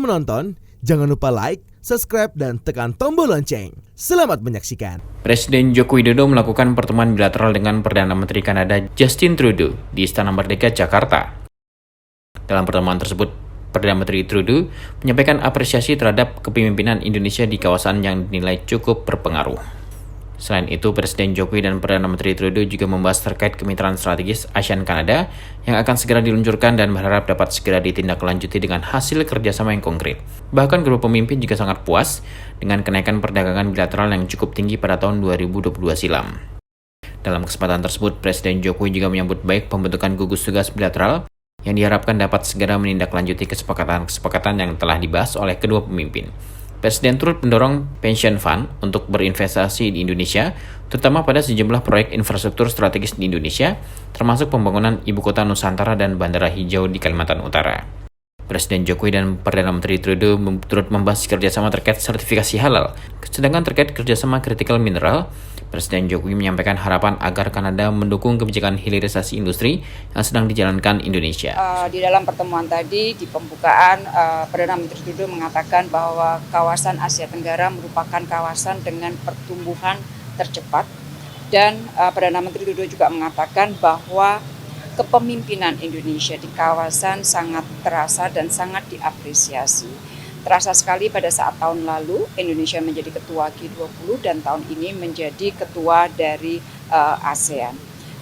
menonton, jangan lupa like, subscribe, dan tekan tombol lonceng. Selamat menyaksikan. Presiden Joko Widodo melakukan pertemuan bilateral dengan Perdana Menteri Kanada Justin Trudeau di Istana Merdeka, Jakarta. Dalam pertemuan tersebut, Perdana Menteri Trudeau menyampaikan apresiasi terhadap kepemimpinan Indonesia di kawasan yang dinilai cukup berpengaruh. Selain itu, Presiden Jokowi dan Perdana Menteri Trudeau juga membahas terkait kemitraan strategis ASEAN-Kanada yang akan segera diluncurkan dan berharap dapat segera ditindaklanjuti dengan hasil kerjasama yang konkret. Bahkan kedua pemimpin juga sangat puas dengan kenaikan perdagangan bilateral yang cukup tinggi pada tahun 2022 silam. Dalam kesempatan tersebut, Presiden Jokowi juga menyambut baik pembentukan gugus tugas bilateral yang diharapkan dapat segera menindaklanjuti kesepakatan-kesepakatan yang telah dibahas oleh kedua pemimpin. Presiden turut mendorong pension fund untuk berinvestasi di Indonesia, terutama pada sejumlah proyek infrastruktur strategis di Indonesia, termasuk pembangunan Ibu Kota Nusantara dan Bandara Hijau di Kalimantan Utara. Presiden Jokowi dan Perdana Menteri Trudeau turut membahas kerjasama terkait sertifikasi halal. Sedangkan terkait kerjasama kritikal mineral, Presiden Jokowi menyampaikan harapan agar Kanada mendukung kebijakan hilirisasi industri yang sedang dijalankan Indonesia. Di dalam pertemuan tadi, di pembukaan, Perdana Menteri Trudeau mengatakan bahwa kawasan Asia Tenggara merupakan kawasan dengan pertumbuhan tercepat. Dan Perdana Menteri Trudeau juga mengatakan bahwa kepemimpinan Indonesia di kawasan sangat terasa dan sangat diapresiasi. Terasa sekali pada saat tahun lalu Indonesia menjadi ketua G20 dan tahun ini menjadi ketua dari ASEAN.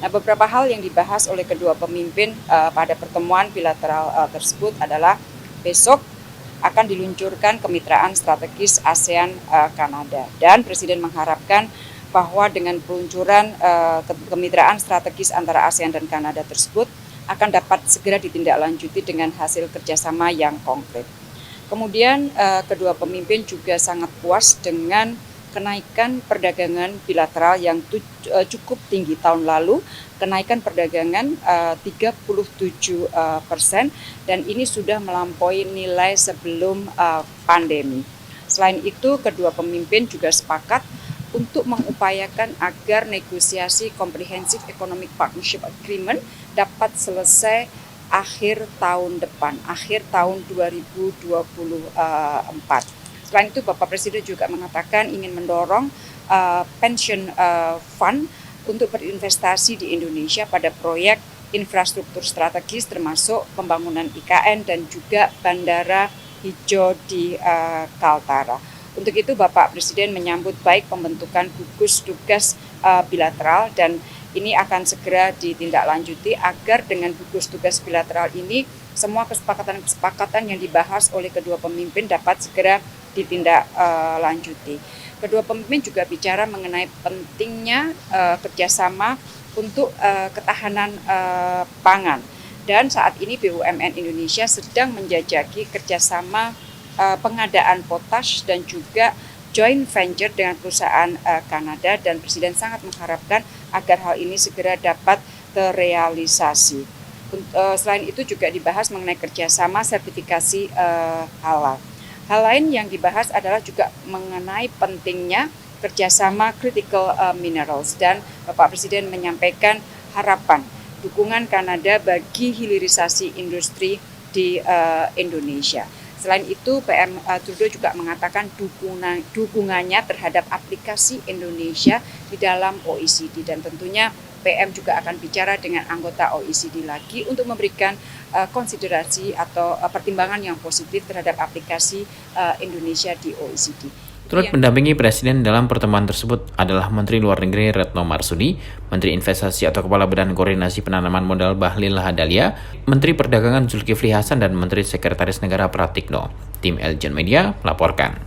Nah, beberapa hal yang dibahas oleh kedua pemimpin pada pertemuan bilateral tersebut adalah besok akan diluncurkan kemitraan strategis ASEAN-Kanada dan Presiden mengharapkan bahwa dengan peluncuran kemitraan strategis antara ASEAN dan Kanada tersebut akan dapat segera ditindaklanjuti dengan hasil kerjasama yang konkret. Kemudian kedua pemimpin juga sangat puas dengan kenaikan perdagangan bilateral yang cukup tinggi tahun lalu, kenaikan perdagangan 37% dan ini sudah melampaui nilai sebelum pandemi. Selain itu, kedua pemimpin juga sepakat untuk mengupayakan agar negosiasi Comprehensive Economic Partnership Agreement dapat selesai akhir tahun depan, akhir tahun 2024. Selain itu, Bapak Presiden juga mengatakan ingin mendorong pension fund untuk berinvestasi di Indonesia pada proyek infrastruktur strategis termasuk pembangunan IKN dan juga Bandara Hijau di Kaltara. Untuk itu, Bapak Presiden menyambut baik pembentukan gugus tugas bilateral dan ini akan segera ditindaklanjuti agar dengan gugus tugas bilateral ini semua kesepakatan-kesepakatan yang dibahas oleh kedua pemimpin dapat segera ditindaklanjuti. Kedua pemimpin juga bicara mengenai pentingnya kerjasama untuk ketahanan pangan. Dan saat ini BUMN Indonesia sedang menjajaki kerjasama pengadaan potash dan juga joint venture dengan perusahaan Kanada dan Presiden sangat mengharapkan agar hal ini segera dapat terrealisasi. Selain itu juga dibahas mengenai kerjasama sertifikasi halal. Hal lain yang dibahas adalah juga mengenai pentingnya kerjasama critical minerals dan Bapak Presiden menyampaikan harapan dukungan Kanada bagi hilirisasi industri di Indonesia. Selain itu, PM Trudeau juga mengatakan dukungannya terhadap aplikasi Indonesia di dalam OECD dan tentunya PM juga akan bicara dengan anggota OECD lagi untuk memberikan konsiderasi atau pertimbangan yang positif terhadap aplikasi Indonesia di OECD. Turut mendampingi Presiden dalam pertemuan tersebut adalah Menteri Luar Negeri Retno Marsudi, Menteri Investasi atau Kepala Badan Koordinasi Penanaman Modal Bahlil Lahadalia, Menteri Perdagangan Zulkifli Hasan, dan Menteri Sekretaris Negara Pratikno. Tim Eljon Media melaporkan.